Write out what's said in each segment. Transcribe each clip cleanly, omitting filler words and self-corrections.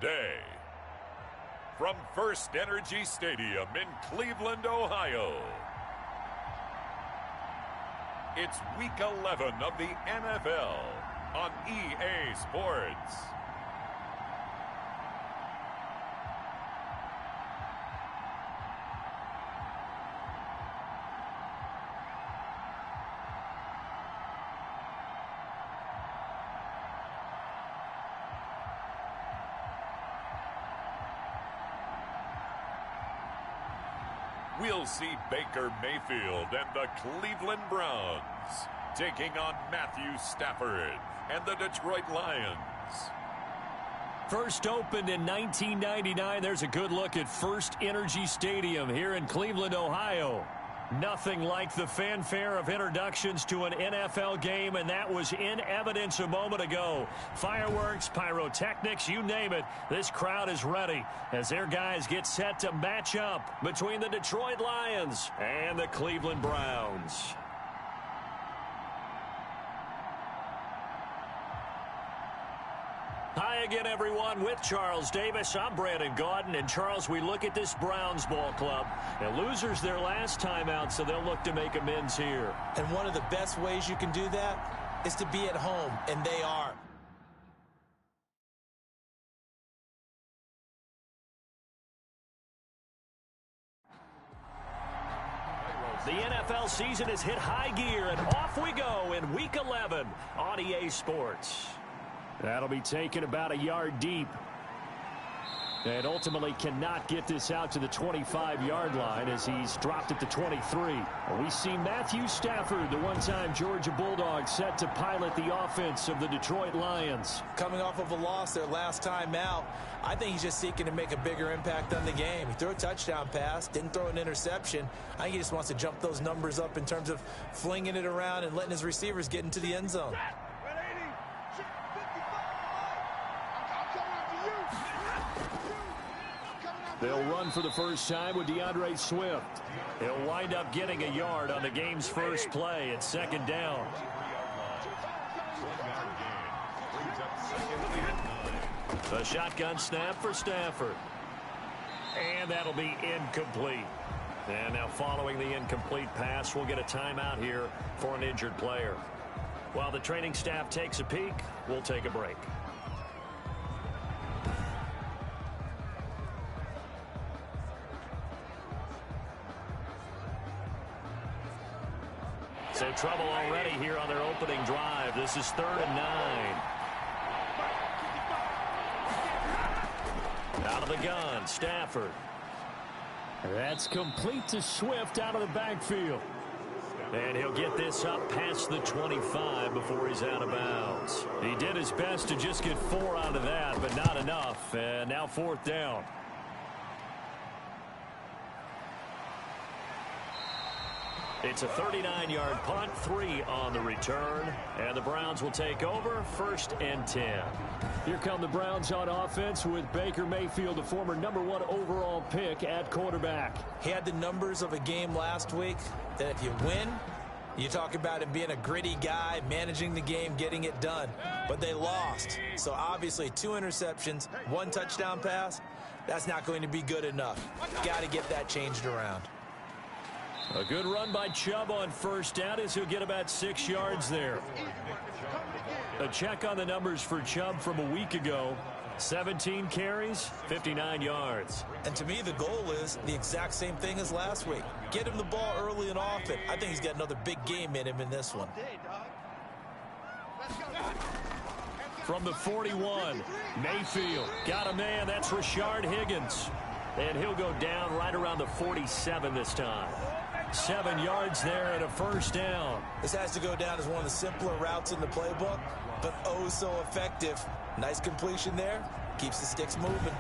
day. From First Energy Stadium in Cleveland, Ohio, it's Week 11 of the NFL on EA Sports. We'll see Baker Mayfield and the Cleveland Browns taking on Matthew Stafford and the Detroit Lions. First opened in 1999, there's a good look at First Energy Stadium here in Cleveland, Ohio. Nothing like the fanfare of introductions to an NFL game, and that was in evidence a moment ago. Fireworks, pyrotechnics, you name it. This crowd is ready as their guys get set to match up between the Detroit Lions and the Cleveland Browns. Hi again, everyone. With Charles Davis, I'm Brandon Gaudin. And, Charles, we look at this Browns ball club. And losers their last time out, so they'll look to make amends here. And one of the best ways you can do that is to be at home, and they are. The NFL season has hit high gear, and off we go in Week 11 on EA Sports. That'll be taken about a yard deep. And ultimately cannot get this out to the 25-yard line as he's dropped at the 23. We see Matthew Stafford, the one-time Georgia Bulldog, set to pilot the offense of the Detroit Lions. Coming off of a loss their last time out, I think he's just seeking to make a bigger impact on the game. He threw a touchdown pass, didn't throw an interception. I think he just wants to jump those numbers up in terms of flinging it around and letting his receivers get into the end zone. They'll run for the first time with DeAndre Swift. He'll wind up getting a yard on the game's first play at second down. The shotgun snap for Stafford. And that'll be incomplete. And now following the incomplete pass, we'll get a timeout here for an injured player. While the training staff takes a peek, we'll take a break. So trouble already here on their opening drive. This is 3rd and 9. Out of the gun, Stafford. That's complete to Swift out of the backfield. And he'll get this up past the 25 before he's out of bounds. He did his best to just get 4 out of that, but not enough. And now 4th down. It's a 39-yard punt, 3 on the return, and the Browns will take over 1st and 10. Here come the Browns on offense with Baker Mayfield, the former #1 overall pick at quarterback. He had the numbers of a game last week that if you win, you talk about him being a gritty guy, managing the game, getting it done. But they lost. So obviously 2 interceptions, 1 touchdown pass, that's not going to be good enough. Got to get that changed around. A good run by Chubb on first down as he'll get about 6 yards there. A check on the numbers for Chubb from a week ago. 17 carries, 59 yards. And to me, the goal is the exact same thing as last week. Get him the ball early and often. I think he's got another big game in him in this one. From the 41, Mayfield got a man. That's Rashard Higgins. And he'll go down right around the 47 this time. 7 yards there and a first down. This has to go down as one of the simpler routes in the playbook, but oh so effective. Nice completion there. Keeps the sticks moving.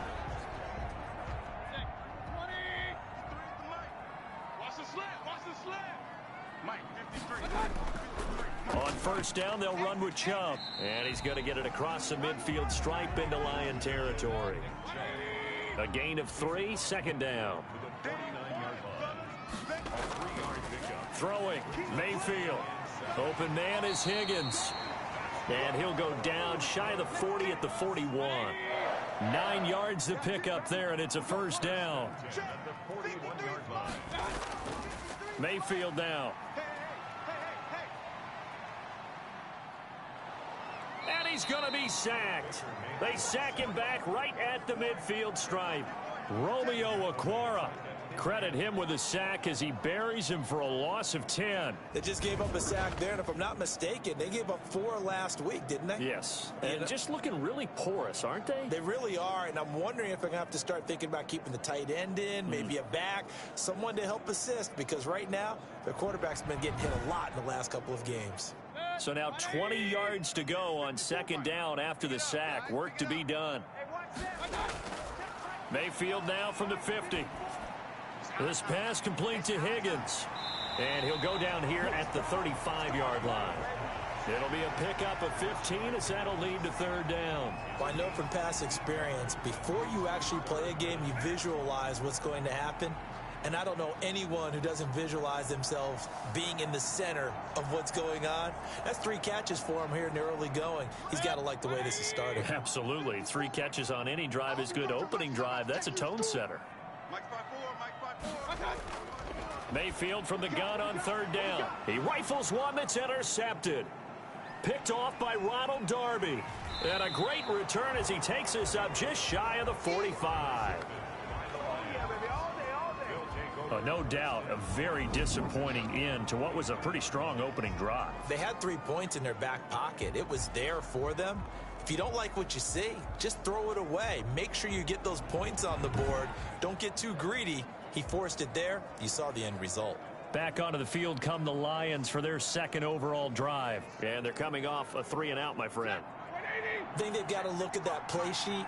On first down, they'll run with Chubb. And he's going to get it across the midfield stripe into Lion territory. A gain of 3, 2nd down. Throwing, Mayfield. Open man is Higgins. And he'll go down shy of the 40 at the 41. 9 yards to pick up there, and it's a first down. Mayfield now. And he's going to be sacked. They sack him back right at the midfield stripe. Romeo Okwara. Credit him with a sack as he buries him for a loss of 10. They just gave up a sack there, and if I'm not mistaken, they gave up 4 last week, didn't they? Yes. And just looking really porous, aren't they? They really are, and I'm wondering if I'm going to have to start thinking about keeping the tight end in, maybe a back, someone to help assist, because right now, their quarterback's been getting hit a lot in the last couple of games. So now 20 yards to go on second down after the sack. Work to be done. Mayfield now from the 50. This pass complete to Higgins. And he'll go down here at the 35-yard line. It'll be a pickup of 15 as that'll lead to third down. Well, I know from past experience, before you actually play a game, you visualize what's going to happen. And I don't know anyone who doesn't visualize themselves being in the center of what's going on. That's 3 catches for him here in the early going. He's got to like the way this is starting. Absolutely. 3 catches on any drive is good. Opening drive, that's a tone setter. Mayfield from the gun on third down. He rifles one that's intercepted. Picked off by Ronald Darby. And a great return as he takes us up just shy of the 45. No doubt a very disappointing end to what was a pretty strong opening drive. They had 3 points in their back pocket. It was there for them. If you don't like what you see, just throw it away. Make sure you get those points on the board. Don't get too greedy. He forced it there. You saw the end result. Back onto the field come the Lions for their second overall drive. And they're coming off a 3-and-out, my friend. I think they've got to look at that play sheet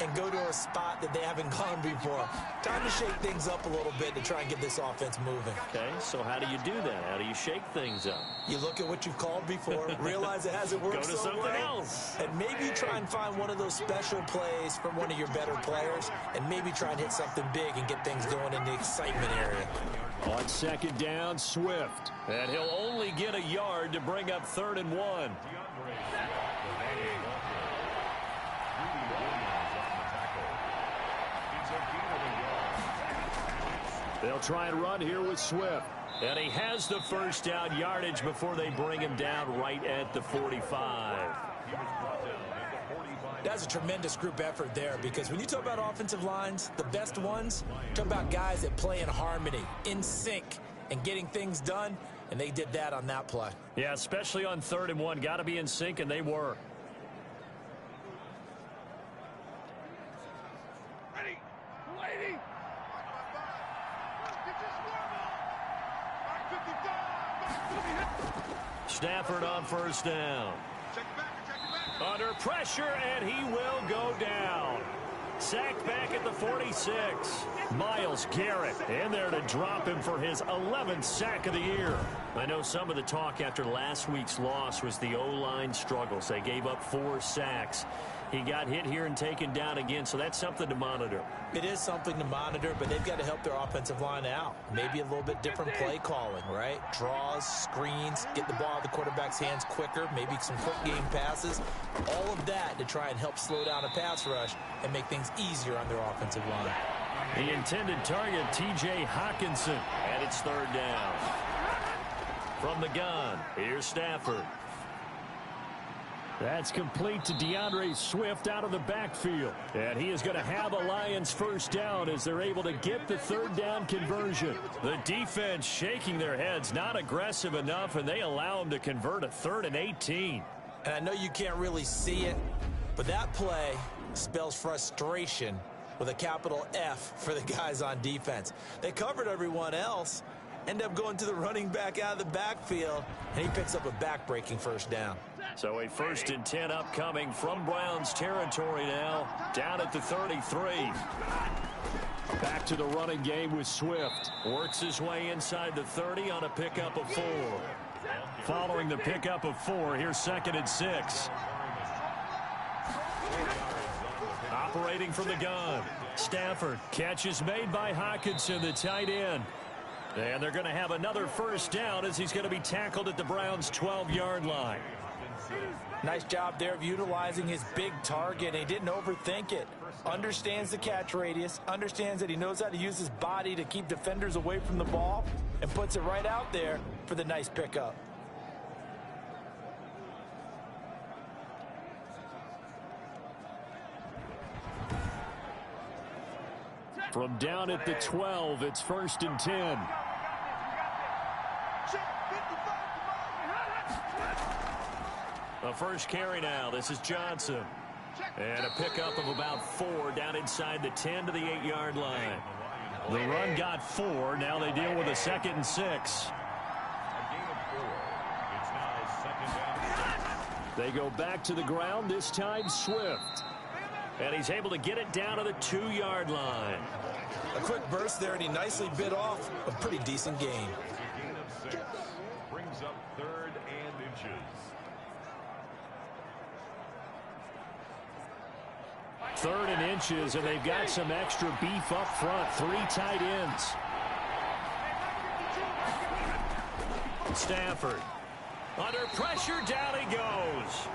and go to a spot that they haven't gone before. Time to shake things up a little bit to try and get this offense moving. Okay, so how do you do that? How do you shake things up? You look at what you've called before, realize it hasn't worked so well. Go to something else. And maybe you try and find one of those special plays from one of your better players, and maybe try and hit something big and get things going in the excitement area. On second down, Swift. And he'll only get a yard to bring up 3rd and 1. They'll try and run here with Swift. And he has the first down yardage before they bring him down right at the 45. That's a tremendous group effort there, because when you talk about offensive lines, the best ones, talk about guys that play in harmony, in sync, and getting things done, and they did that on that play. Yeah, especially on 3rd and 1. Got to be in sync, and they were. Stafford on first down. Under pressure, and he will go down. Sacked back at the 46. Myles Garrett in there to drop him for his 11th sack of the year. I know some of the talk after last week's loss was the O-line struggles. They gave up 4 sacks. He got hit here and taken down again, so that's something to monitor. It is something to monitor, but they've got to help their offensive line out. Maybe a little bit different play calling, right? Draws, screens, get the ball out of the quarterback's hands quicker, maybe some quick game passes. All of that to try and help slow down a pass rush and make things easier on their offensive line. The intended target, T.J. Hawkinson, and it's 3rd down. From the gun, here's Stafford. That's complete to DeAndre Swift out of the backfield. And he is going to have a Lions first down as they're able to get the 3rd down conversion. The defense shaking their heads, not aggressive enough, and they allow him to convert a 3rd and 18. And I know you can't really see it, but that play spells frustration with a capital F for the guys on defense. They covered everyone else, end up going to the running back out of the backfield, and he picks up a back-breaking first down. So a 1st and 10 upcoming from Browns territory now, down at the 33. Back to the running game with Swift. Works his way inside the 30 on a pickup of 4. Following the pickup of 4, here's 2nd and 6. Operating from the gun. Stafford. Catch is made by Hawkinson, the tight end. And they're going to have another first down as he's going to be tackled at the Browns' 12-yard line. Nice job there of utilizing his big target. He didn't overthink it. Understands the catch radius, understands that he knows how to use his body to keep defenders away from the ball, and puts it right out there for the nice pickup. From down at the 12, it's 1st and 10. The first carry now. This is Johnson. And a pickup of about 4 down inside the 10 to the 8-yard line. The run got 4. Now they deal with a 2nd and 6. They go back to the ground, this time Swift. And he's able to get it down to the 2-yard line. A quick burst there, and he nicely bit off a pretty decent gain. Gain of 6 brings up 3rd and inches. 3rd and inches, and they've got some extra beef up front. 3 tight ends. Stafford. Under pressure, down he goes.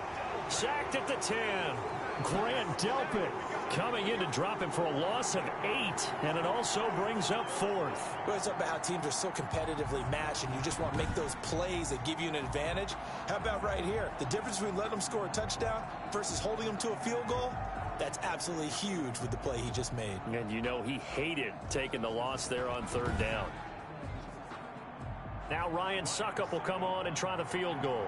Sacked at the 10. Grant Delpit coming in to drop him for a loss of 8, and it also brings up 4th. Well, it's about how teams are so competitively matched, and you just want to make those plays that give you an advantage. How about right here? The difference between letting them score a touchdown versus holding them to a field goal, that's absolutely huge with the play he just made. And you know he hated taking the loss there on 3rd down. Now Ryan Suckup will come on and try the field goal.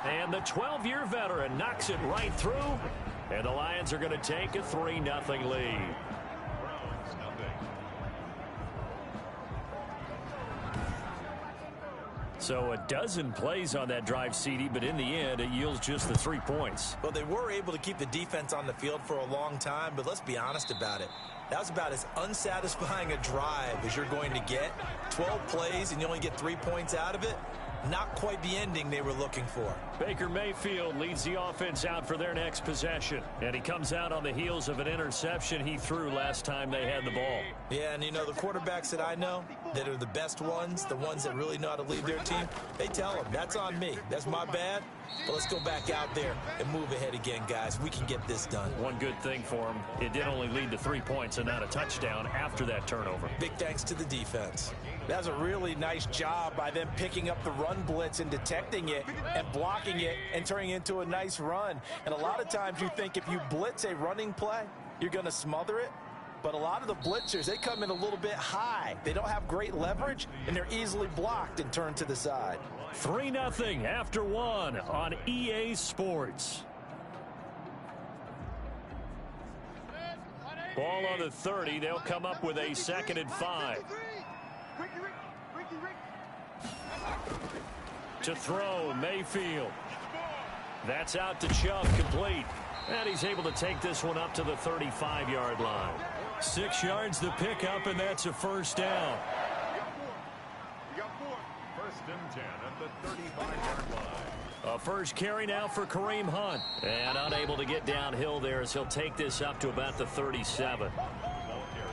And the 12-year veteran knocks it right through. And the Lions are going to take a 3-0 lead. So a dozen plays on that drive, CD, but in the end, it yields just the 3 points. Well, they were able to keep the defense on the field for a long time, but let's be honest about it. That was about as unsatisfying a drive as you're going to get. 12 plays and you only get 3 points out of it. Not quite the ending they were looking for. Baker Mayfield leads the offense out for their next possession. And he comes out on the heels of an interception he threw last time they had the ball. Yeah, and you know, the quarterbacks that I know that are the best ones, the ones that really know how to lead their team, they tell them, that's on me. That's my bad. But let's go back out there and move ahead again, guys. We can get this done. One good thing for him, it did only lead to 3 points and not a touchdown after that turnover. Big thanks to the defense. That was a really nice job by them picking up the run blitz and detecting it and blocking it and turning it into a nice run. And a lot of times you think if you blitz a running play, you're going to smother it. But a lot of the blitzers, they come in a little bit high. They don't have great leverage, and they're easily blocked and turned to the side. 3-0 after 1 on EA Sports. Ball on the 30. They'll come up with a 2nd and 5. To throw, Mayfield. That's out to Chubb, complete. And he's able to take this one up to the 35-yard line. 6 yards the pickup, and that's a 1st down. You got 4. 1st and 10 at the 35-yard line. A first carry now for Kareem Hunt. And unable to get downhill there as he'll take this up to about the 37.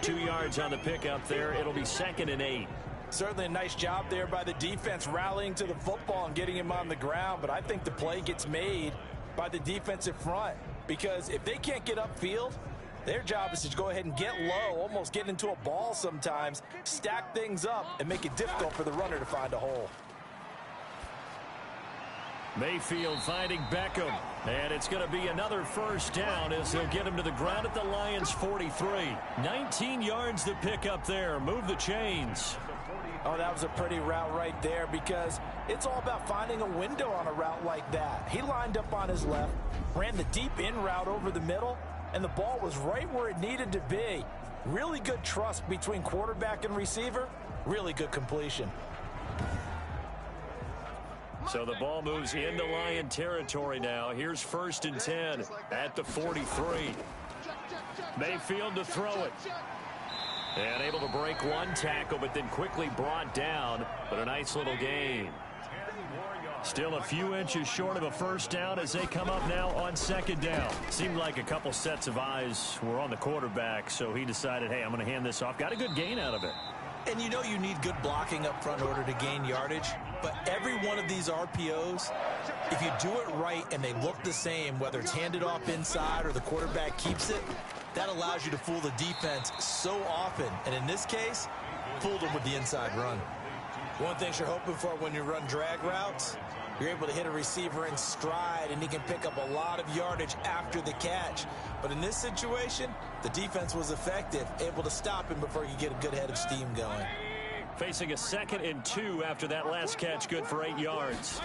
2 yards on the pickup there. It'll be 2nd and 8. Certainly a nice job there by the defense rallying to the football and getting him on the ground. But I think the play gets made by the defensive front. Because if they can't get upfield, their job is to go ahead and get low, almost get into a ball sometimes, stack things up, and make it difficult for the runner to find a hole. Mayfield finding Beckham. And it's going to be another 1st down as they'll get him to the ground at the Lions' 43. 19 yards the pickup there. Move the chains. Oh, that was a pretty route right there because it's all about finding a window on a route like that. He lined up on his left, ran the deep in route over the middle, and the ball was right where it needed to be. Really good trust between quarterback and receiver. Really good completion. So the ball moves into Lion territory now. Here's 1st and 10 at the 43. Mayfield to throw it. And able to break one tackle, but then quickly brought down. But a nice little gain. Still a few inches short of a 1st down as they come up now on 2nd down. Seemed like a couple sets of eyes were on the quarterback, so he decided, hey, I'm going to hand this off. Got a good gain out of it. And you know you need good blocking up front in order to gain yardage. But every one of these RPOs, if you do it right and they look the same, whether it's handed off inside or the quarterback keeps it, that allows you to fool the defense so often. And in this case, fooled them with the inside run. One thing you're hoping for when you run drag routes, you're able to hit a receiver in stride, and he can pick up a lot of yardage after the catch. But in this situation, the defense was effective, able to stop him before he could get a good head of steam going. Facing a 2nd and 2 after that last catch, good for 8 yards.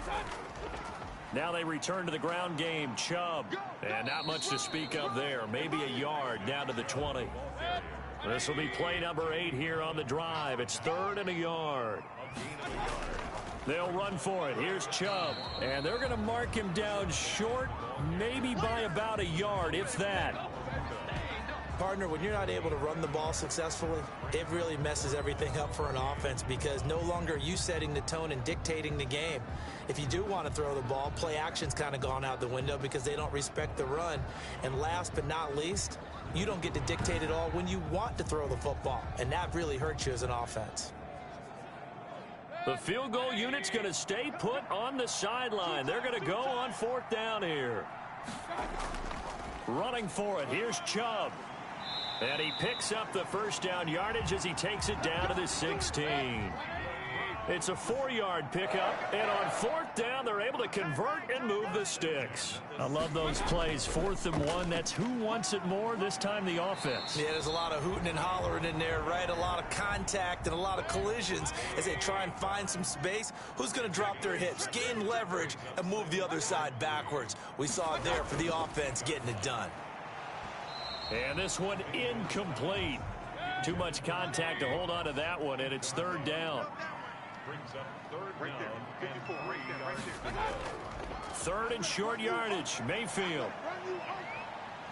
Now they return to the ground game. Chubb, and not much to speak of there. Maybe a yard down to the 20. This will be play number 8 here on the drive. It's 3rd and a yard. They'll run for it. Here's Chubb, and they're going to mark him down short, maybe by about a yard, if that. Partner, when you're not able to run the ball successfully, it really messes everything up for an offense, because no longer are you setting the tone and dictating the game. If you do want to throw the ball, play action's kind of gone out the window because they don't respect the run. And last but not least, you don't get to dictate it all when you want to throw the football, and that really hurts you as an offense. The field goal unit's going to stay put on the sideline. They're going to go on 4th down here. Running for it, here's Chubb. And he picks up the 1st down yardage as he takes it down to the 16. It's a 4-yard pickup, and on 4th down, they're able to convert and move the sticks. I love those plays. 4th and 1, that's who wants it more, this time the offense. Yeah, there's a lot of hooting and hollering in there, right? A lot of contact and a lot of collisions as they try and find some space. Who's going to drop their hips, gain leverage, and move the other side backwards? We saw it there for the offense getting it done. And this one incomplete. Too much contact to hold on to that one, and it's 3rd down. Brings up 3rd down. 3rd and short yardage, Mayfield.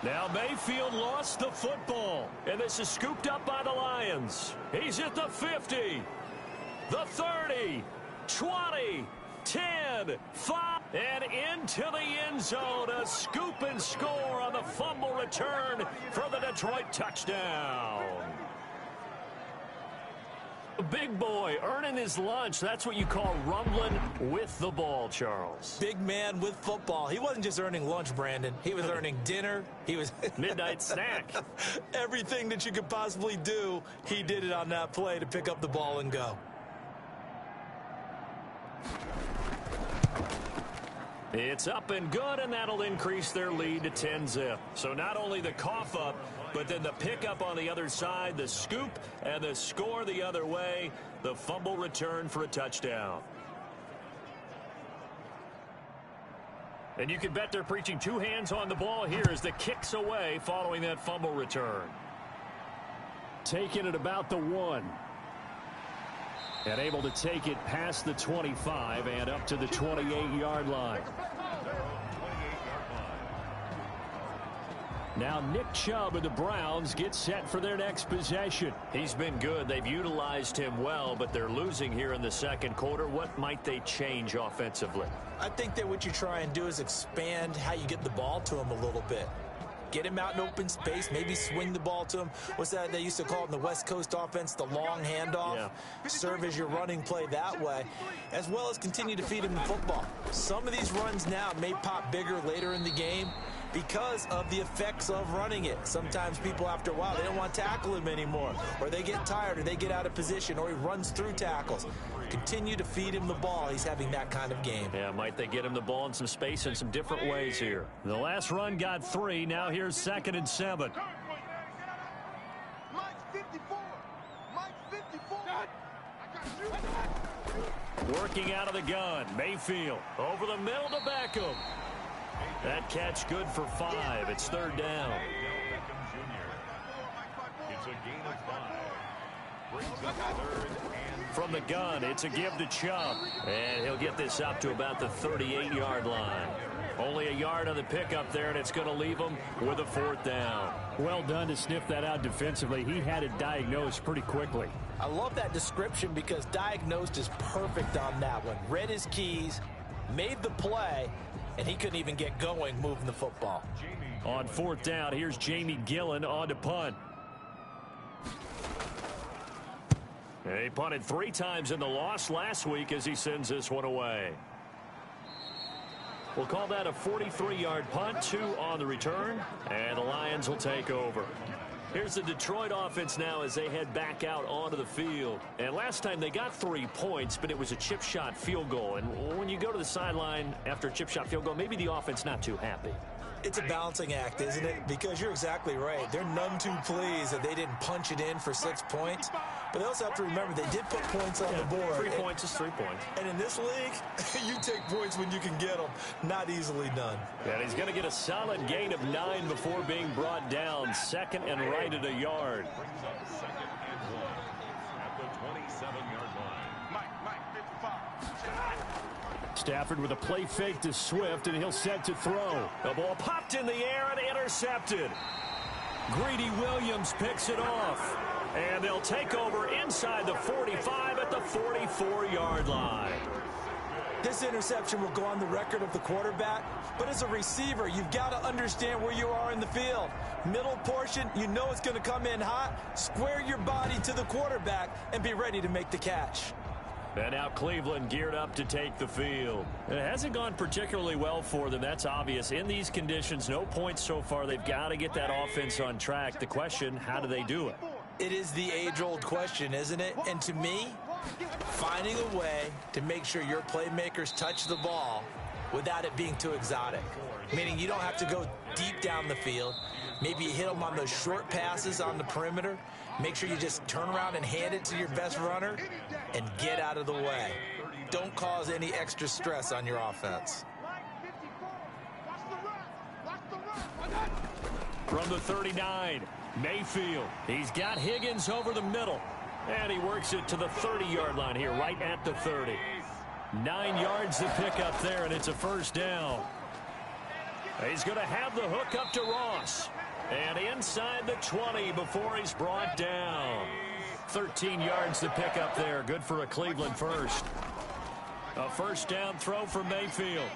Now Mayfield lost the football, and this is scooped up by the Lions. He's at the 50, the 30, 20, 10, 5, and into the end zone. A scoop and score on the fumble return for the Detroit touchdown. Big boy earning his lunch. That's what you call rumbling with the ball, Charles. Big man with football. He wasn't just earning lunch, Brandon. He was earning dinner. He was midnight snack. Everything that you could possibly do, he did it on that play to pick up the ball and go. It's up and good, and that'll increase their lead to 10-zip. So not only the cough up, but then the pickup on the other side, the scoop, and the score the other way, the fumble return for a touchdown. And you can bet they're preaching 2 hands on the ball here as the kick's away following that fumble return. Taking it about the 1. And able to take it past the 25 and up to the 28-yard line. Now Nick Chubb of the Browns gets set for their next possession. He's been good. They've utilized him well, but they're losing here in the 2nd quarter. What might they change offensively? I think that what you try and do is expand how you get the ball to him a little bit. Get him out in open space, maybe swing the ball to him. What's that they used to call it in the West Coast offense, the long handoff? Yeah. Serve as your running play that way, as well as continue to feed him the football. Some of these runs now may pop bigger later in the game because of the effects of running it. Sometimes people, after a while, they don't want to tackle him anymore, or they get tired, or they get out of position, or he runs through tackles. Continue to feed him the ball. He's having that kind of game. Yeah, might they get him the ball in some space in some different ways here. The last run got 3. Now here's 2nd and 7. Working out of the gun. Mayfield over the middle to Beckham. That catch good for 5. It's 3rd down. It's a gain of 5. Brings up 3rd and from the gun, it's a give to Chubb. And he'll get this up to about the 38-yard line. Only a yard on the pickup there, and it's going to leave him with a 4th down. Well done to sniff that out defensively. He had it diagnosed pretty quickly. I love that description because diagnosed is perfect on that one. Read his keys, made the play, and he couldn't even get going moving the football. On 4th down, here's Jamie Gillen on to punt. He punted 3 times in the loss last week as he sends this one away. We'll call that a 43-yard punt, 2 on the return, and the Lions will take over. Here's the Detroit offense now as they head back out onto the field. And last time they got 3 points, but it was a chip shot field goal. And when you go to the sideline after a chip shot field goal, maybe the offense not too happy. It's a balancing act, isn't it? Because you're exactly right. They're none too pleased that they didn't punch it in for 6 points. But they also have to remember they did put points on the board. 3 points is 3 points. And in this league, you take points when you can get them. Not easily done. And he's going to get a solid gain of 9 before being brought down. 2nd and right at a yard. Stafford with a play fake to Swift, and he'll set to throw. The ball popped in the air and intercepted. Greedy Williams picks it off. And they'll take over inside the 45 at the 44-yard line. This interception will go on the record of the quarterback, but as a receiver, you've got to understand where you are in the field. Middle portion, you know it's going to come in hot. Square your body to the quarterback and be ready to make the catch. And now Cleveland geared up to take the field. It hasn't gone particularly well for them. That's obvious. In these conditions, no points so far. They've got to get that offense on track. The question, how do they do it? It is the age-old question, isn't it? And to me, finding a way to make sure your playmakers touch the ball without it being too exotic. Meaning you don't have to go deep down the field. Maybe you hit them on those short passes on the perimeter. Make sure you just turn around and hand it to your best runner and get out of the way. Don't cause any extra stress on your offense. From the 39, Mayfield. He's got Higgins over the middle. And he works it to the 30-yard line here, right at the 30. 9 yards to pick up there, and it's a first down. He's going to have the hook up to Ross. And inside the 20 before he's brought down. 13 yards to pick up there. Good for a Cleveland first. A first down throw for Mayfield.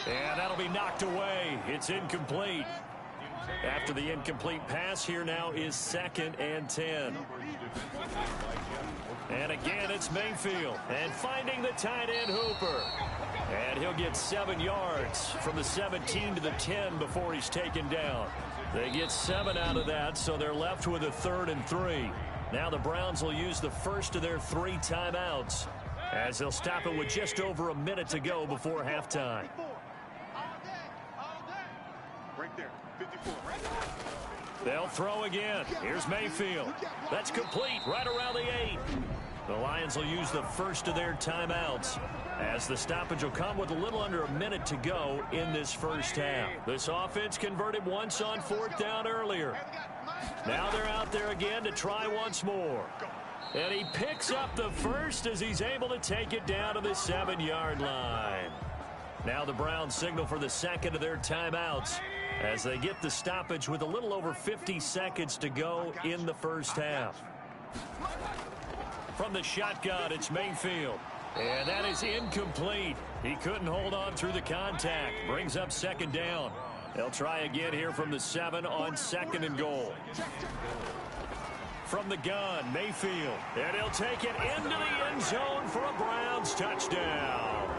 And that'll be knocked away. It's incomplete. After the incomplete pass, here now is 2nd and 10. And again, it's Mayfield. And finding the tight end Hooper. And he'll get 7 yards from the 17 to the 10 before he's taken down. They get 7 out of that, so they're left with a 3rd and 3. Now the Browns will use the first of their 3 timeouts as they'll stop it with just over a minute to go before halftime. Right there, 54. They'll throw again. Here's Mayfield. That's complete right around the 8. The Lions will use the first of their timeouts as the stoppage will come with a little under a minute to go in this first half. This offense converted once on 4th down earlier. Now they're out there again to try once more. And he picks up the first as he's able to take it down to the 7-yard line. Now the Browns signal for the 2nd of their timeouts as they get the stoppage with a little over 50 seconds to go in the first half. From the shotgun, it's Mayfield. And that is incomplete. He couldn't hold on through the contact. Brings up 2nd down. They'll try again here from the 7 on 2nd and goal. From the gun, Mayfield. And he'll take it into the end zone for a Browns touchdown.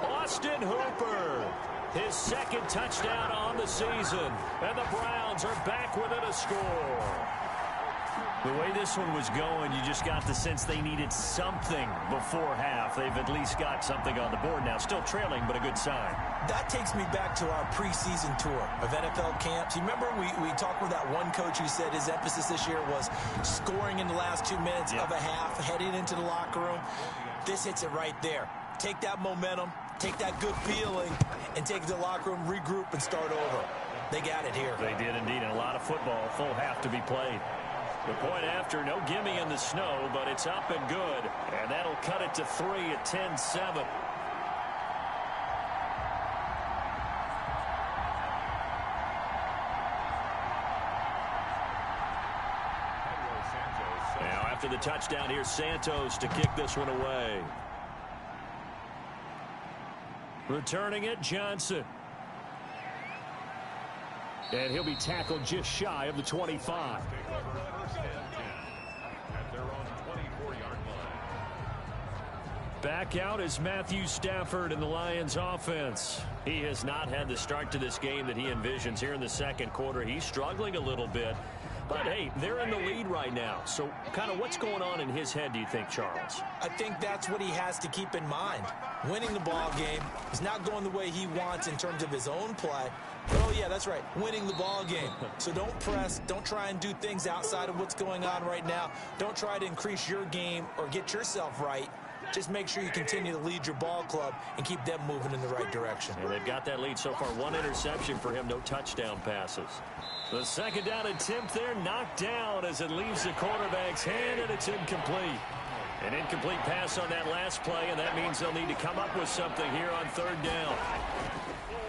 Austin Hooper. His 2nd touchdown on the season. And the Browns are back within a score. The way this one was going, you just got the sense they needed something before half. They've at least got something on the board now. Still trailing, but a good sign. That takes me back to our preseason tour of NFL camps. You remember we talked with that one coach who said his emphasis this year was scoring in the last 2 minutes of a half, heading into the locker room. This hits it right there. Take that momentum, take that good feeling, and take it to the locker room, regroup, and start over. They got it here. They did indeed, and a lot of football, full half to be played. The point after, no gimme in the snow, but it's up and good. And that'll cut it to 3 at 10-7. Now after the touchdown, here's Santos to kick this one away. Returning it, Johnson. And he'll be tackled just shy of the 25. Back out is Matthew Stafford in the Lions offense. He has not had the start to this game that he envisions here in the second quarter. He's struggling a little bit. But, hey, they're in the lead right now. So, kind of what's going on in his head, do you think, Charles? I think that's what he has to keep in mind. Winning the ball game is not going the way he wants in terms of his own play. But, oh, yeah, that's right, winning the ball game. So don't press. Don't try and do things outside of what's going on right now. Don't try to increase your game or get yourself right. Just make sure you continue to lead your ball club and keep them moving in the right direction. And they've got that lead so far. One interception for him, no touchdown passes. The second down attempt there knocked down as it leaves the quarterback's hand, and it's incomplete. An incomplete pass on that last play, and that means they'll need to come up with something here on third down.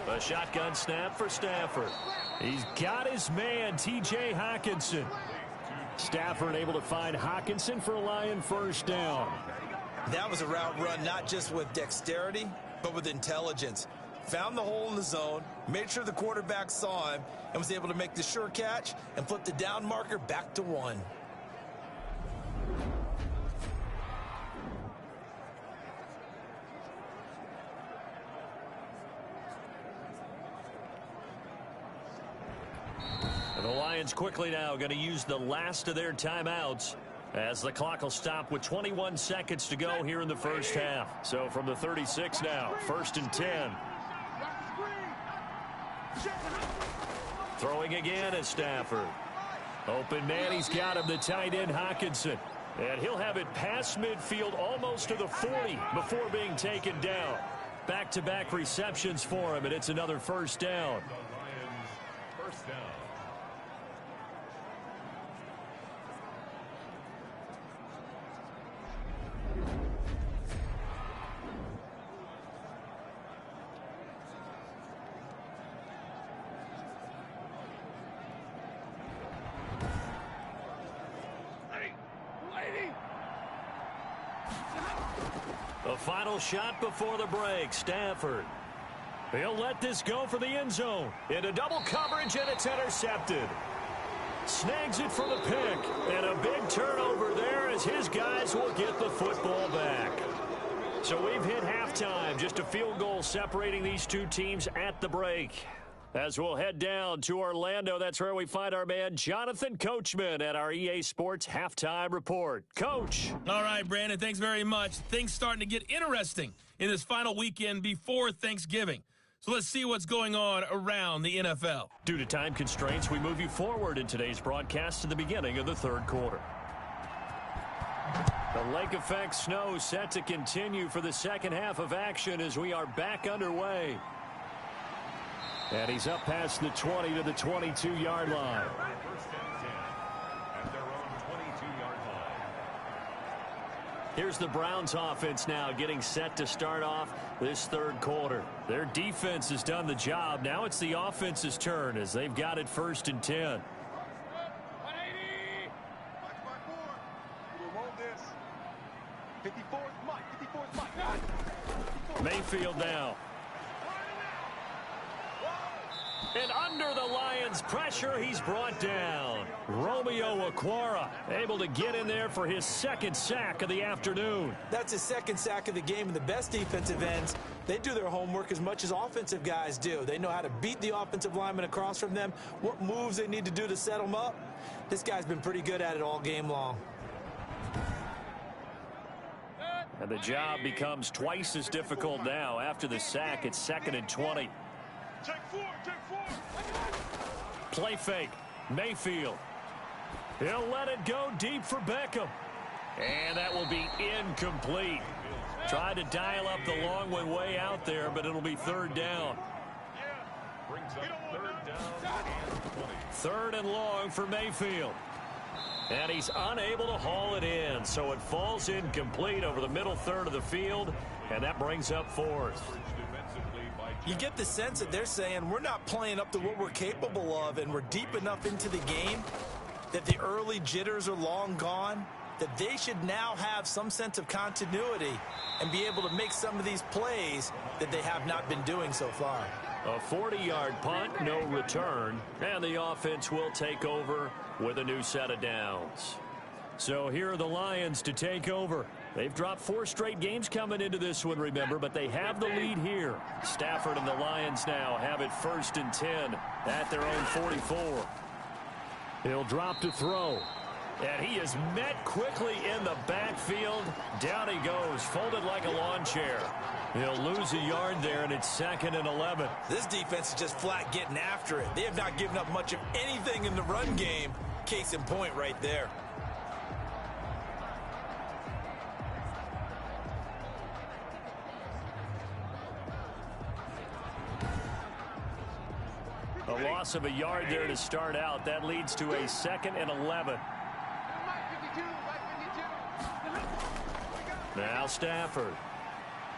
A shotgun snap for Stafford. He's got his man, T.J. Hockenson. Stafford able to find Hockenson for a Lion first down. That was a route run not just with dexterity, but with intelligence. Found the hole in the zone, made sure the quarterback saw him, and was able to make the sure catch and flip the down marker back to 1. And the Lions quickly now going to use the last of their timeouts, as the clock will stop with 21 seconds to go here in the first half. So from the 36 now, 1st and 10. Throwing again is Stafford. Open man, he's got him, the tight end Hockenson. And he'll have it past midfield almost to the 40 before being taken down. Back-to-back receptions for him, and it's another first down. First down. The final shot before the break, Stafford. He'll let this go for the end zone. Into double coverage, and it's intercepted. Snags it for the pick, and a big turnover there as his guys will get the football back. So we've hit halftime, just a field goal separating these two teams at the break. As we'll head down to Orlando, that's where we find our man Jonathan Coachman at our EA Sports Halftime Report. Coach. All right, Brandon, thanks very much. Things starting to get interesting in this final weekend before Thanksgiving. So let's see what's going on around the NFL. Due to time constraints, we move you forward in today's broadcast to the beginning of the third quarter. The lake effect snow set to continue for the second half of action as we are back underway. And he's up past the 20 to the 22-yard line. First and 10 at their own 22-yard line. Here's the Browns offense now getting set to start off this third quarter. Their defense has done the job. Now it's the offense's turn as they've got it 1st and 10. 180. We'll roll this. 54's Mike. 54's Mike. Mayfield now. And under the Lions' pressure, he's brought down. Romeo Okwara able to get in there for his second sack of the afternoon. That's his second sack of the game, and the best defensive ends, they do their homework as much as offensive guys do. They know how to beat the offensive lineman across from them, what moves they need to do to set them up. This guy's been pretty good at it all game long. And the job becomes twice as difficult now. After the sack, it's 2nd and 20. Take 4. Play fake. Mayfield. He'll let it go deep for Beckham. And that will be incomplete. Tried to dial up the long one way out there, but it'll be third down. Brings up third down and 20. Third and long for Mayfield. And he's unable to haul it in, so it falls incomplete over the middle third of the field, and that brings up 4th. You get the sense that they're saying we're not playing up to what we're capable of, and we're deep enough into the game that the early jitters are long gone, that they should now have some sense of continuity and be able to make some of these plays that they have not been doing so far. A 40-yard punt, no return, and the offense will take over with a new set of downs. So here are the Lions to take over. They've dropped 4 straight games coming into this one, remember, but they have the lead here. Stafford and the Lions now have it 1st and 10 at their own 44. He'll drop to throw. And he is met quickly in the backfield. Down he goes, folded like a lawn chair. He'll lose a yard there, and it's 2nd and 11. This defense is just flat getting after it. They have not given up much of anything in the run game. Case in point right there. A loss of a yard there to start out. That leads to a 2nd and 11. Now Stafford.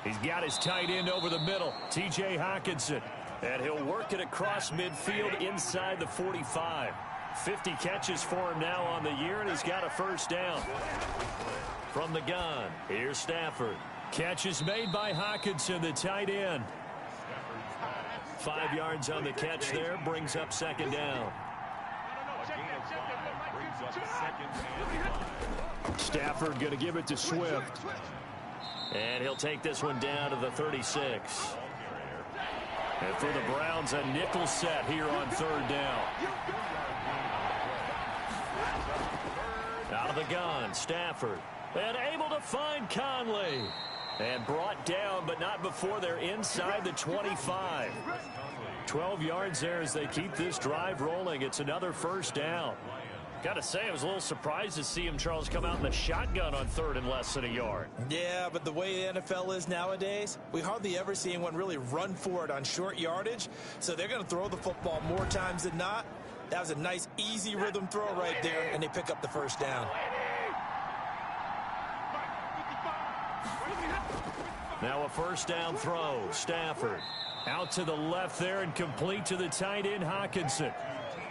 He's got his tight end over the middle, T.J. Hockenson. And he'll work it across midfield inside the 45. 50 catches for him now on the year, and he's got a 1st down. From the gun, here's Stafford. Catch is made by Hockenson, the tight end. 5 yards on the catch there, brings up 2nd down. Stafford going to give it to Swift. And he'll take this one down to the 36. And for the Browns, a nickel set here on 3rd down. Out of the gun, Stafford. And able to find Conley. And brought down, but not before they're inside the 25. 12 yards there as they keep this drive rolling. It's another 1st down. Got to say, I was a little surprised to see him, Charles, come out in the shotgun on 3rd and less than a yard. Yeah, but the way the NFL is nowadays, we hardly ever see anyone really run for it on short yardage. So they're going to throw the football more times than not. That was a nice, easy rhythm throw right there, and they pick up the 1st down. Now a 1st down throw. Stafford out to the left there and complete to the tight end, Hockenson.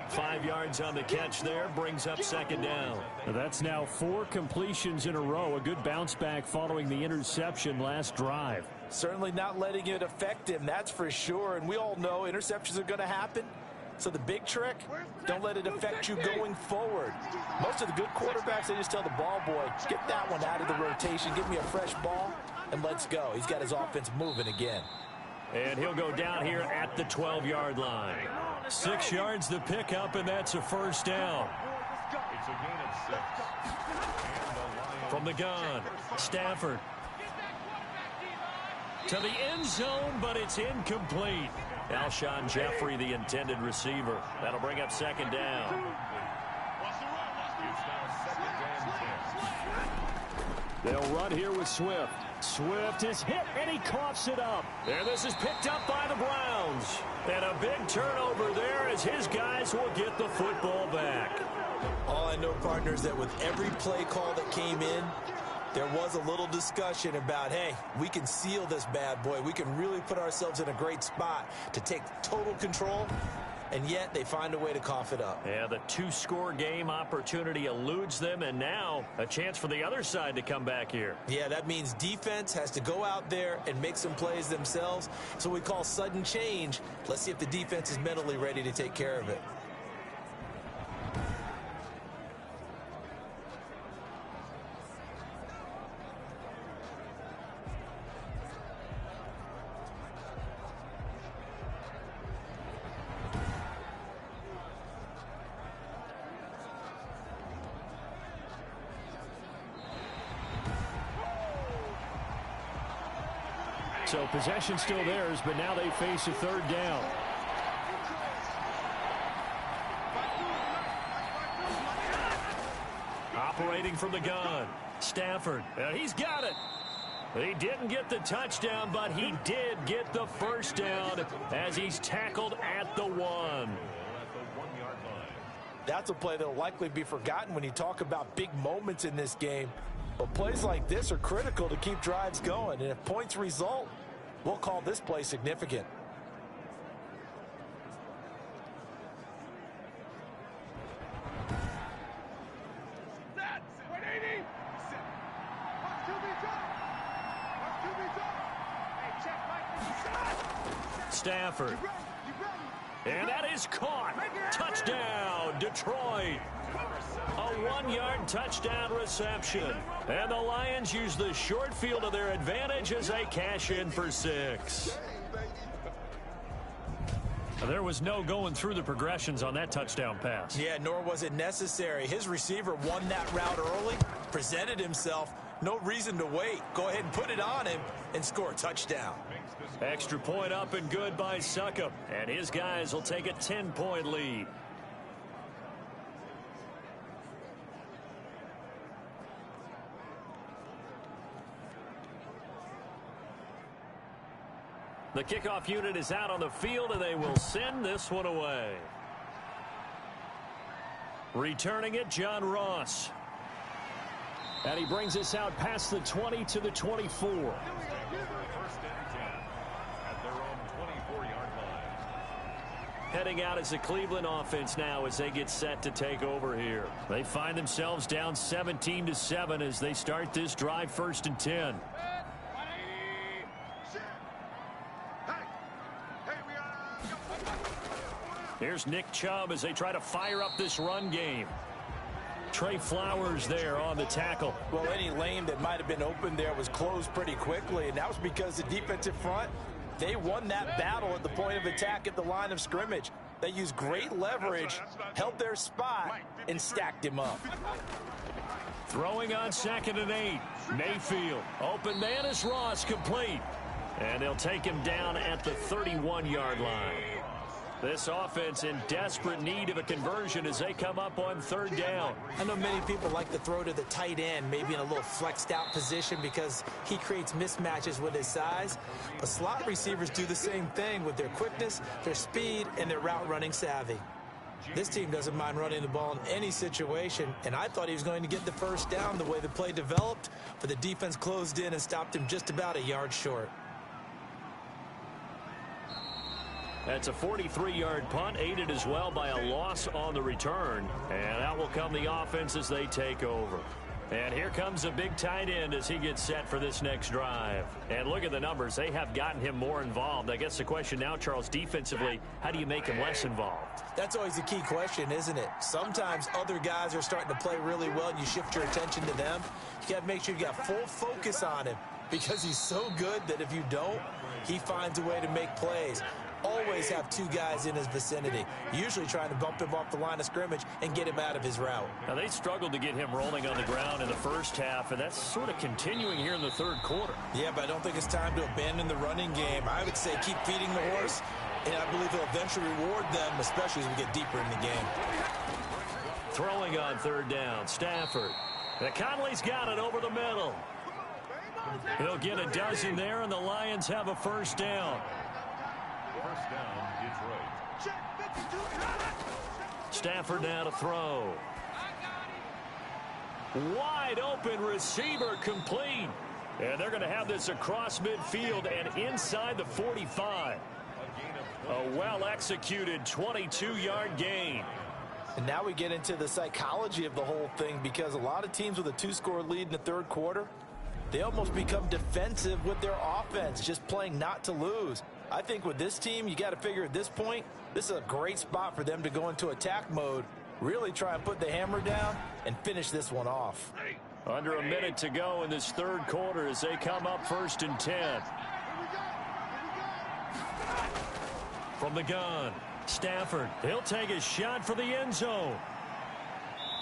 5 yards on the catch there, brings up 2nd down. That's now 4 completions in a row. A good bounce back following the interception last drive. Certainly not letting it affect him, that's for sure. And we all know interceptions are going to happen. So the big trick, don't let it affect you going forward. Most of the good quarterbacks, they just tell the ball boy, get that one out of the rotation, give me a fresh ball, and let's go. He's got his offense moving again. And he'll go down here at the 12-yard line. 6 yards the pickup, and that's a 1st down. It's a gain of 6. From the gun, Stafford. To the end zone, but it's incomplete. Alshon Jeffrey, the intended receiver. That'll bring up 2nd down. They'll run here with Swift. Swift is hit, and he coughs it up. And this is picked up by the Browns. And a big turnover there as his guys will get the football back. All I know, partner, is that with every play call that came in, there was a little discussion about, hey, we can seal this bad boy. We can really put ourselves in a great spot to take total control, and yet they find a way to cough it up. Yeah, the 2-score game opportunity eludes them, and now a chance for the other side to come back here. Yeah, that means defense has to go out there and make some plays themselves. So we call sudden change. Let's see if the defense is mentally ready to take care of it. So possession still theirs, but now they face a 3rd down. Operating from the gun, Stafford. And he's got it. He didn't get the touchdown, but he did get the 1st down as he's tackled at the 1. That's a play that will likely be forgotten when you talk about big moments in this game. But plays like this are critical to keep drives going. And if points result, we'll call this play significant. Stafford. And that is caught. Touchdown, Detroit. A 1-yard touchdown reception. And the Lions use the short field to their advantage as they cash in for 6. There was no going through the progressions on that touchdown pass. Yeah, nor was it necessary. His receiver won that route early, presented himself. No reason to wait. Go ahead and put it on him and score a touchdown. Extra point up and good by Succop. And his guys will take a 10-point lead. The kickoff unit is out on the field, and they will send this one away. Returning it, John Ross. And he brings us out past the 20 to the 24. First and 10 at their own 24-yard line. Heading out as the Cleveland offense now as they get set to take over here. They find themselves down 17-7 as they start this drive, 1st and 10. Here's Nick Chubb as they try to fire up this run game. Trey Flowers there on the tackle. Well, any lane that might have been open there was closed pretty quickly, and that was because the defensive front, they won that battle at the point of attack at the line of scrimmage. They used great leverage, held their spot, and stacked him up. Throwing on 2nd and 8. Mayfield. Open man is Ross, complete. And they'll take him down at the 31-yard line. This offense in desperate need of a conversion as they come up on 3rd down. I know many people like to throw to the tight end, maybe in a little flexed out position because he creates mismatches with his size. But slot receivers do the same thing with their quickness, their speed, and their route running savvy. This team doesn't mind running the ball in any situation, and I thought he was going to get the 1st down the way the play developed, but the defense closed in and stopped him just about a yard short. That's a 43-yard punt, aided as well by a loss on the return. And out will come the offense as they take over. And here comes a big tight end as he gets set for this next drive. And look at the numbers. They have gotten him more involved. I guess the question now, Charles, defensively, how do you make him less involved? That's always the key question, isn't it? Sometimes other guys are starting to play really well, and you shift your attention to them. You got to make sure you got full focus on him because he's so good that if you don't, he finds a way to make plays. Always have 2 guys in his vicinity, usually trying to bump him off the line of scrimmage and get him out of his route. Now, they struggled to get him rolling on the ground in the first half, and that's sort of continuing here in the 3rd quarter. Yeah, but I don't think it's time to abandon the running game. I would say keep feeding the horse, and I believe he'll eventually reward them, especially as we get deeper in the game. Throwing on 3rd down, Stafford. Conley's got it over the middle. He'll get a dozen there, and the Lions have a 1st down. First down, Detroit. Stafford now to throw. Wide open receiver, complete. And they're going to have this across midfield and inside the 45. A well-executed 22-yard gain. And now we get into the psychology of the whole thing, because a lot of teams with a 2-score lead in the 3rd quarter, they almost become defensive with their offense, just playing not to lose. I think with this team, you got to figure at this point, this is a great spot for them to go into attack mode, really try and put the hammer down and finish this one off. Under a minute to go in this 3rd quarter as they come up 1st and 10. From the gun, Stafford, he'll take a shot for the end zone.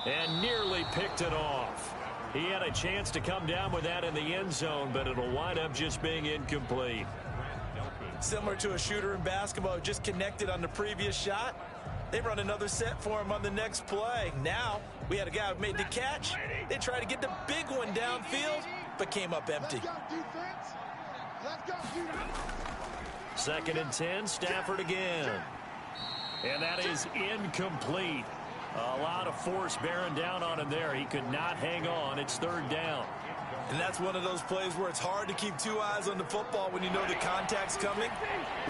And nearly picked it off. He had a chance to come down with that in the end zone, but it'll wind up just being incomplete. Similar to a shooter in basketball who just connected on the previous shot. They run another set for him on the next play. Now, we had a guy who made the catch. They tried to get the big one downfield, but came up empty. 2nd and 10, Stafford again. And that is incomplete. A lot of force bearing down on him there. He could not hang on. It's 3rd down. And that's one of those plays where it's hard to keep 2 eyes on the football when you know the contact's coming,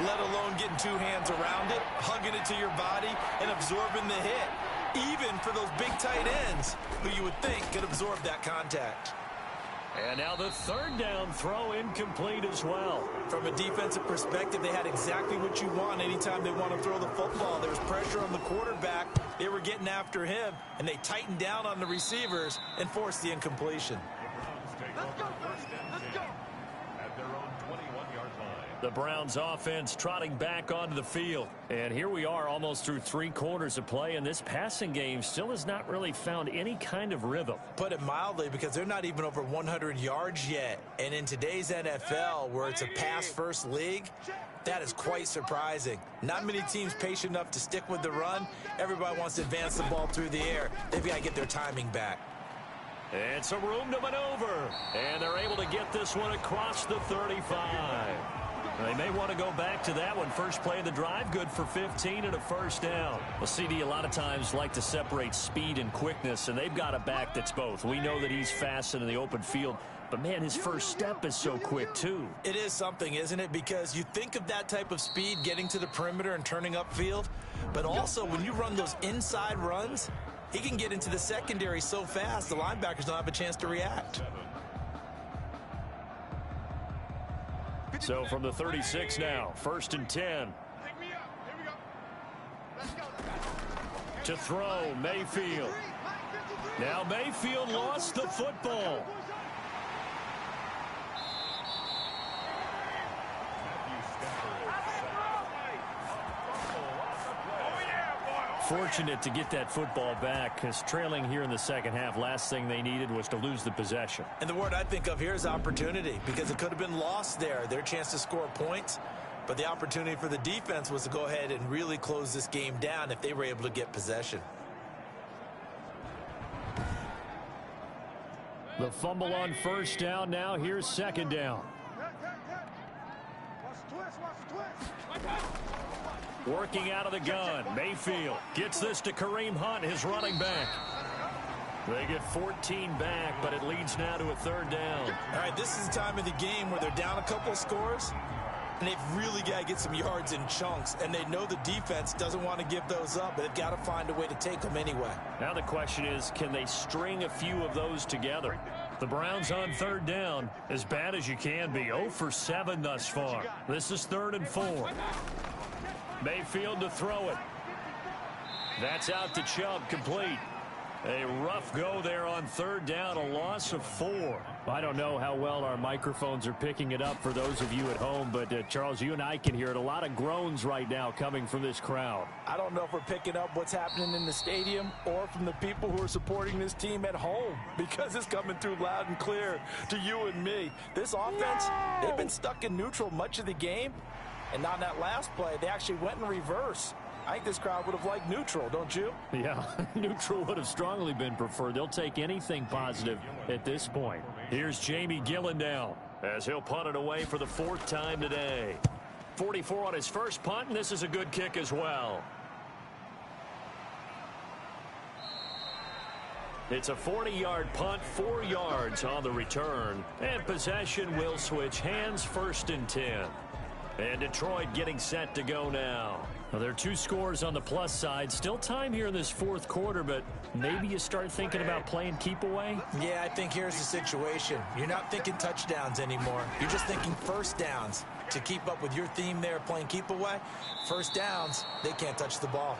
let alone getting 2 hands around it, hugging it to your body, and absorbing the hit, even for those big tight ends who you would think could absorb that contact. And now the third down throw incomplete as well. From a defensive perspective, they had exactly what you want anytime they want to throw the football. There was pressure on the quarterback. They were getting after him, and they tightened down on the receivers and forced the incompletion. Let's go. At their own 21-yard line. The Browns offense trotting back onto the field. And here we are almost through 3 quarters of play, and this passing game still has not really found any kind of rhythm. Put it mildly, because they're not even over 100 yards yet. And in today's NFL, where it's a pass-first league, that is quite surprising. Not many teams patient enough to stick with the run. Everybody wants to advance the ball through the air. They've got to get their timing back. And some room to maneuver. And they're able to get this one across the 35. They may want to go back to that one. First play of the drive, good for 15 and a first down. Well, CD, a lot of times like to separate speed and quickness, and they've got a back that's both. We know that he's fast in the open field, but, man, his first step is so quick, too. It is something, isn't it? Because you think of that type of speed getting to the perimeter and turning upfield, but also when you run those inside runs, he can get into the secondary so fast the linebackers don't have a chance to react. So from the 36 now, 1st and 10. To throw, Mayfield. Now Mayfield lost the football. Fortunate to get that football back, because trailing here in the second half, last thing they needed was to lose the possession. And the word I think of here is opportunity, because it could have been lost there. Their chance to score points, but the opportunity for the defense was to go ahead and really close this game down if they were able to get possession. The fumble on first down. Now here's second down. Working out of the gun. Mayfield gets this to Kareem Hunt, his running back. They get 14 back, but it leads now to a third down. All right, this is the time of the game where they're down a couple of scores, and they've really got to get some yards in chunks, and they know the defense doesn't want to give those up, but they've got to find a way to take them anyway. Now the question is, can they string a few of those together? The Browns on third down, as bad as you can be. 0 for 7 thus far. This is 3rd and 4. Mayfield to throw it. That's out to Chubb, complete. A rough go there on third down, a loss of 4. I don't know how well our microphones are picking it up for those of you at home, but Charles, you and I can hear it. A lot of groans right now coming from this crowd. I don't know if we're picking up what's happening in the stadium or from the people who are supporting this team at home, because it's coming through loud and clear to you and me. This offense, they've been stuck in neutral much of the game, and on that last play, they actually went in reverse. I think this crowd would have liked neutral, don't you? Yeah, neutral would have strongly been preferred. They'll take anything positive at this point. Here's Jamie Gillen now, as he'll punt it away for the 4th time today. 44 on his first punt, and this is a good kick as well. It's a 40-yard punt, 4 yards on the return. And possession will switch hands, 1st and 10. And Detroit getting set to go now. Well, there are 2 scores on the plus side. Still time here in this 4th quarter, but maybe you start thinking about playing keep away? Yeah, I think here's the situation. You're not thinking touchdowns anymore. You're just thinking first downs. To keep up with your theme there, playing keep away, first downs, they can't touch the ball.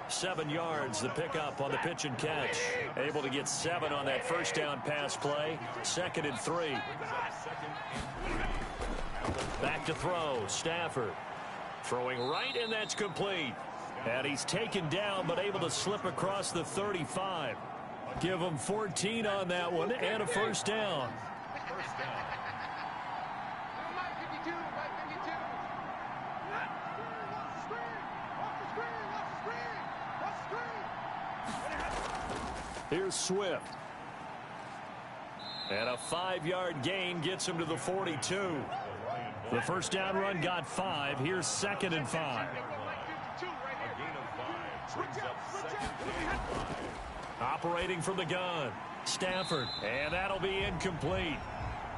7 yards, the pickup on the pitch and catch. Able to get 7 on that first down pass play. 2nd and 3. Back to throw, Stafford. Throwing right, and that's complete. And he's taken down, but able to slip across the 35. Give him 14 on that one, and a first down. Here's Swift. And a 5-yard gain gets him to the 42. The first down run got 5. Here's 2nd and 5. Operating from the gun. Stafford. And that'll be incomplete.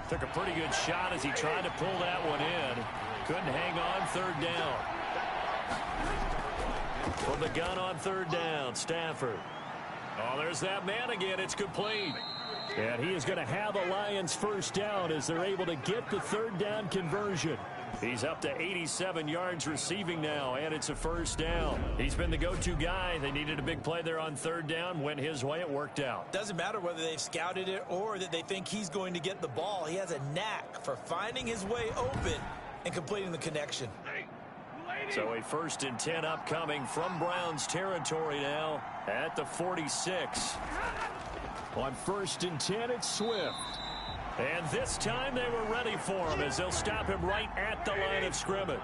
Took a pretty good shot as he tried to pull that one in. Couldn't hang on, 3rd down. From the gun on 3rd down, Stafford. Oh, there's that man again. It's complete. And he is going to have a Lions first down as they're able to get the third down conversion. He's up to 87 yards receiving now, and it's a first down. He's been the go-to guy. They needed a big play there on third down. Went his way. It worked out. Doesn't matter whether they've scouted it or that they think he's going to get the ball. He has a knack for finding his way open and completing the connection. So a 1st and 10 upcoming from Browns territory now at the 46. On 1st and 10, it's Swift. And this time they were ready for him as they'll stop him right at the line of scrimmage.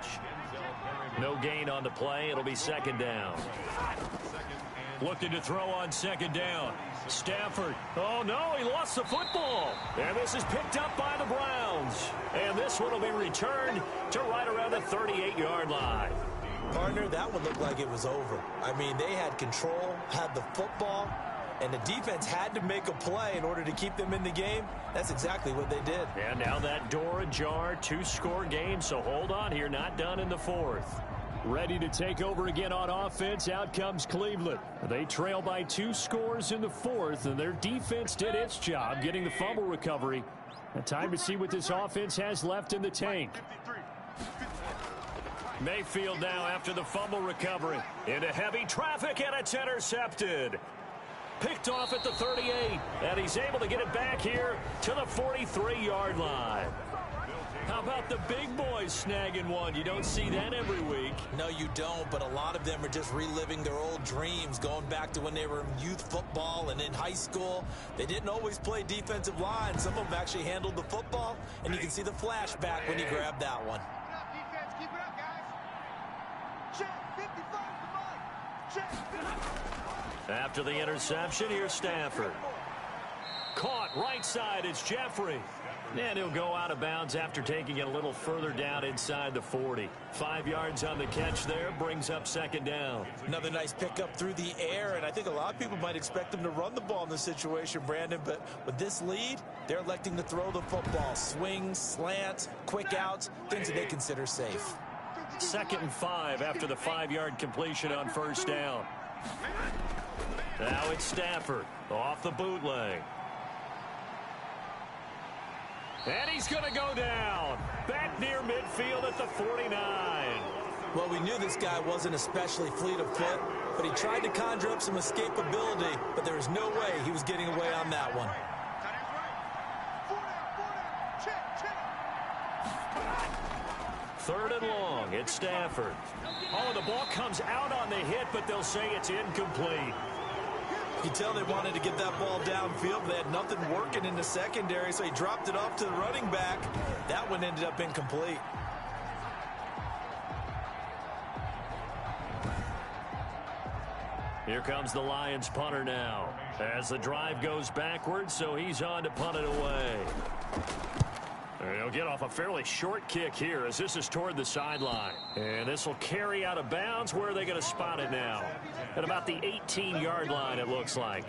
No gain on the play. It'll be 2nd down. Looking to throw on 2nd down. Stafford. Oh, no, he lost the football. And this is picked up by the Browns. And this one will be returned to right around the 38-yard line. Partner, that one looked like it was over. I mean, they had control, had the football, and the defense had to make a play in order to keep them in the game. That's exactly what they did. And now that door ajar, 2-score game, so hold on here, not done in the 4th. Ready to take over again on offense. Out comes Cleveland. They trail by 2 scores in the 4th, and their defense did its job getting the fumble recovery. And time to see what this offense has left in the tank. Mayfield now after the fumble recovery. Into heavy traffic, and it's intercepted. Picked off at the 38, and he's able to get it back here to the 43-yard line. How about the big boys snagging one? You don't see that every week. No, you don't, but a lot of them are just reliving their old dreams, going back to when they were in youth football and in high school. They didn't always play defensive line. Some of them actually handled the football, and you can see the flashback when he grabbed that one. Keep it up, guys. Check, 55 to Mike. Check. After the interception, here's Stafford. Caught right side, it's Jeffrey. And he'll go out of bounds after taking it a little further down inside the 40. 5 yards on the catch there, brings up 2nd down. Another nice pickup through the air, and I think a lot of people might expect them to run the ball in this situation, Brandon, but with this lead, they're electing to throw the football. Swing, slant, quick outs, things that they consider safe. 2nd and 5 after the 5-yard completion on 1st down. Now it's Stafford off the bootleg. And he's going to go down. Back near midfield at the 49. Well, we knew this guy wasn't especially fleet of foot, but he tried to conjure up some escapability, but there was no way he was getting away on that one. 3rd and long. It's Stafford. Oh, the ball comes out on the hit, but they'll say it's incomplete. You can tell they wanted to get that ball downfield, but they had nothing working in the secondary, so he dropped it off to the running back. That one ended up incomplete. Here comes the Lions punter now as the drive goes backwards, so he's on to punt it away. He'll get off a fairly short kick here as this is toward the sideline. And this will carry out of bounds. Where are they going to spot it now? At about the 18-yard line, it looks like.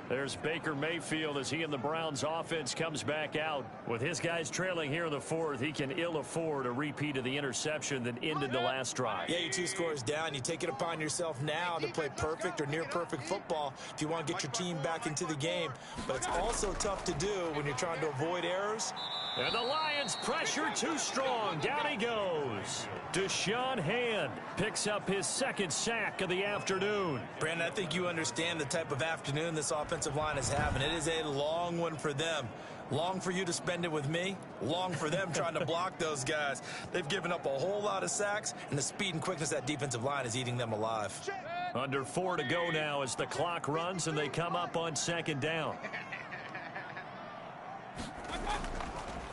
There's Baker Mayfield as he and the Browns offense comes back out. With his guys trailing here in the 4th, he can ill afford a repeat of the interception that ended the last drive. Yeah, you're 2 scores down. You take it upon yourself now to play perfect or near perfect football if you want to get your team back into the game. But it's also tough to do when you're trying to avoid errors. And the Lions pressure too strong. Down he goes. Deshaun Hand picks up his 2nd sack of the afternoon. Brandon, I think you understand the type of afternoon this offensive line is having. It is a long one for them. Long for you to spend it with me. Long for them trying to block those guys. They've given up a whole lot of sacks, and the speed and quickness of that defensive line is eating them alive. Under 4 to go now as the clock runs, and they come up on 2nd down.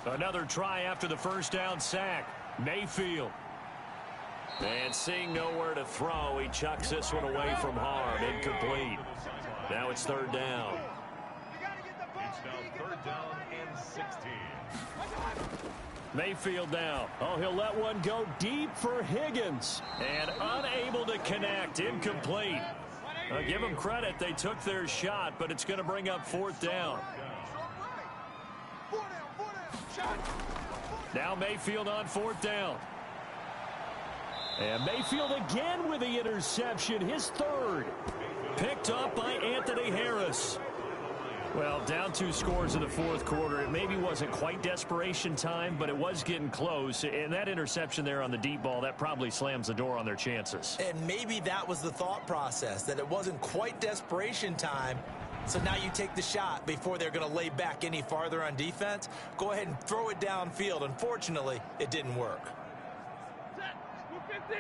Another try after the 1st down sack. Mayfield. And seeing nowhere to throw, he chucks this one away from harm. Incomplete. Now it's 3rd down. It's now 3rd down and 16. Mayfield now. Oh, he'll let one go deep for Higgins. And unable to connect. Incomplete. Give them credit. They took their shot, but it's going to bring up 4th down. Now Mayfield on 4th down. And Mayfield again with the interception, his 3rd. Picked up by Anthony Harris. Well, down 2 scores in the fourth quarter. It maybe wasn't quite desperation time, but it was getting close. And that interception there on the deep ball, that probably slams the door on their chances. And maybe that was the thought process, that it wasn't quite desperation time. So now you take the shot before they're going to lay back any farther on defense. Go ahead and throw it downfield. Unfortunately, it didn't work. Set. 250.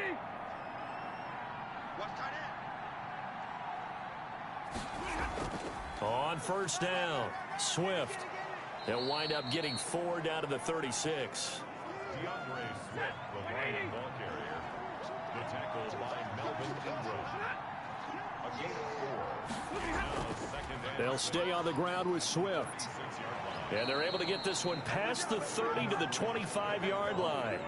Watch tight end. On first down, Swift. They'll wind up getting 4 down to the 36. DeAndre Swift, the line ball carrier. The tackle by Melvin Ingram. A gain of 4. Now second down. They'll stay on the ground with Swift. And they're able to get this one past the 30 to the 25-yard line.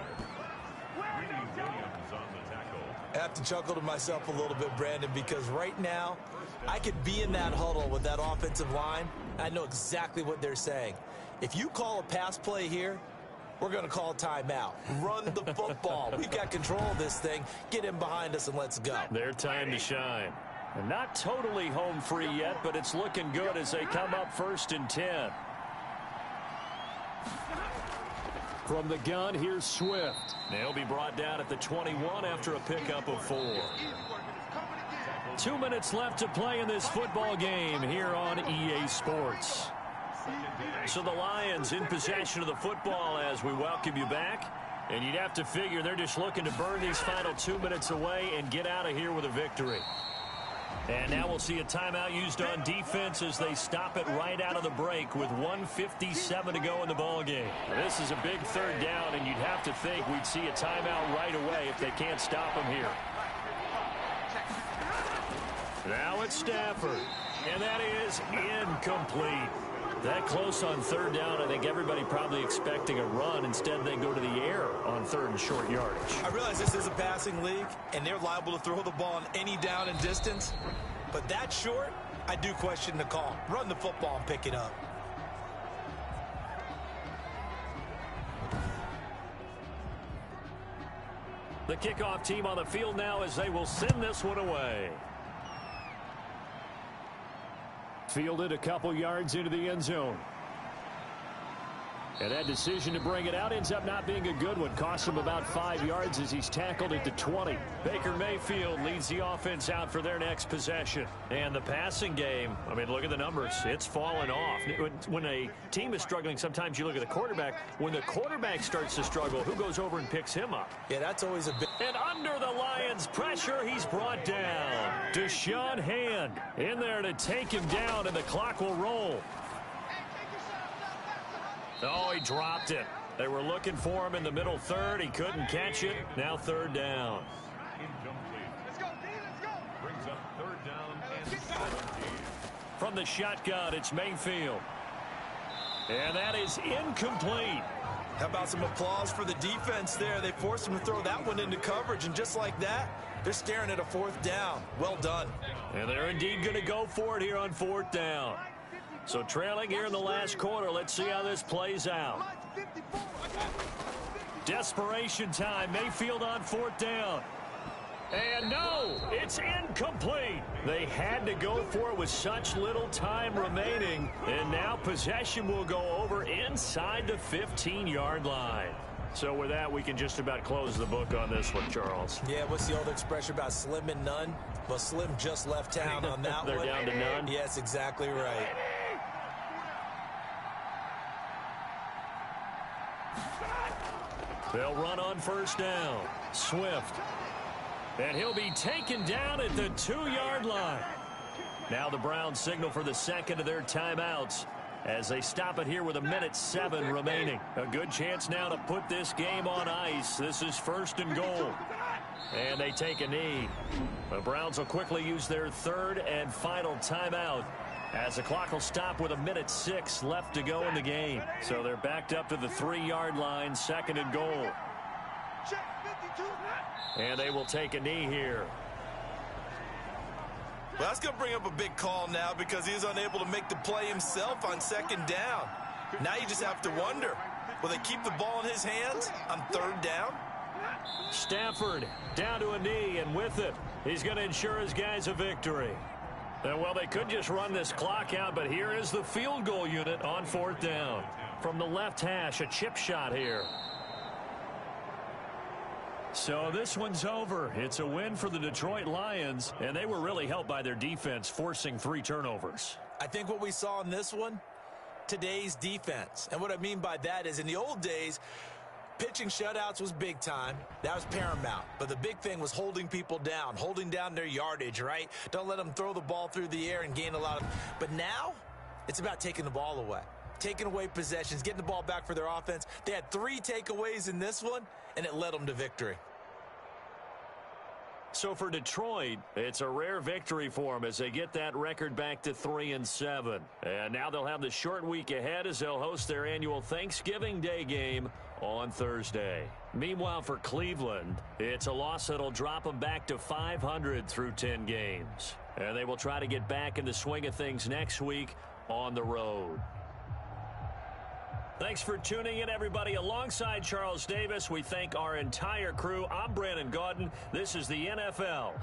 I have to chuckle to myself a little bit, Brandon, because right now I could be in that huddle with that offensive line. I know exactly what they're saying. If you call a pass play here, we're going to call a timeout. Run the football. We've got control of this thing. Get in behind us and let's go. Their time to shine. And not totally home free yet, but it's looking good as they come up 1st and 10. From the gun, here's Swift. They'll be brought down at the 21 after a pickup of 4. 2 minutes left to play in this football game here on EA Sports. So the Lions in possession of the football as we welcome you back. And you'd have to figure they're just looking to burn these final 2 minutes away and get out of here with a victory. And now we'll see a timeout used on defense as they stop it right out of the break with 1:57 to go in the ballgame. This is a big 3rd down, and you'd have to think we'd see a timeout right away if they can't stop them here. Now it's Stafford, and that is incomplete. That close on 3rd down, I think everybody probably expecting a run. Instead, they go to the air on 3rd and short yardage. I realize this is a passing league, and they're liable to throw the ball on any down and distance. But that short, I do question the call. Run the football and pick it up. The kickoff team on the field now as they will send this one away. Fielded a couple yards into the end zone. And that decision to bring it out ends up not being a good one. Cost him about 5 yards as he's tackled at the 20. Baker Mayfield leads the offense out for their next possession. And the passing game, I mean, look at the numbers. It's fallen off. When a team is struggling, sometimes you look at the quarterback. When the quarterback starts to struggle, who goes over and picks him up? Yeah, that's always a big... And under the Lions' pressure, he's brought down. Deshaun Hand in there to take him down, and the clock will roll. Oh, he dropped it. They were looking for him in the middle 3rd. He couldn't catch it. Now 3rd down. Let's go, D, let's go. Brings up 3rd down and 17. From the shotgun, it's Mayfield. And that is incomplete. How about some applause for the defense there? They forced him to throw that one into coverage, and just like that, they're staring at a 4th down. Well done. And they're indeed going to go for it here on 4th down. So trailing here in the last quarter. Let's see how this plays out. Desperation time. Mayfield on 4th down. And no, it's incomplete. They had to go for it with such little time remaining. And now possession will go over inside the 15-yard line. So with that, we can just about close the book on this one, Charles. Yeah, what's the old expression about slim and none? Well, Slim just left town on that They're one. down to none? Yes, exactly right. They'll run on 1st down. Swift. And he'll be taken down at the 2-yard line. Now the Browns signal for the 2nd of their timeouts as they stop it here with 1:07 remaining. A good chance now to put this game on ice. This is 1st and goal. And they take a knee. The Browns will quickly use their 3rd and final timeout as the clock will stop with 1:06 left to go in the game. So they're backed up to the 3-yard line, 2nd and goal. And they will take a knee here. Well, that's going to bring up a big call now because he's unable to make the play himself on 2nd down. Now you just have to wonder, will they keep the ball in his hands on 3rd down? Stafford down to a knee, and with it, he's going to ensure his guys a victory. Well, they could just run this clock out, but here is the field goal unit on 4th down. From the left hash, a chip shot here. So this one's over. It's a win for the Detroit Lions, and they were really helped by their defense, forcing 3 turnovers. I think what we saw in this one, today's defense. And what I mean by that is in the old days, pitching shutouts was big time. That was paramount. But the big thing was holding people down, holding down their yardage, right? Don't let them throw the ball through the air and gain a lot of... But now, it's about taking the ball away. Taking away possessions, getting the ball back for their offense. They had 3 takeaways in this one, and it led them to victory. So for Detroit, it's a rare victory for them as they get that record back to 3-7. And now they'll have the short week ahead as they'll host their annual Thanksgiving Day game on Thursday. Meanwhile, for Cleveland, it's a loss that'll drop them back to 500 through 10 games. And they will try to get back in the swing of things next week on the road. Thanks for tuning in, everybody. Alongside Charles Davis, we thank our entire crew. I'm Brandon Gaudin. This is the NFL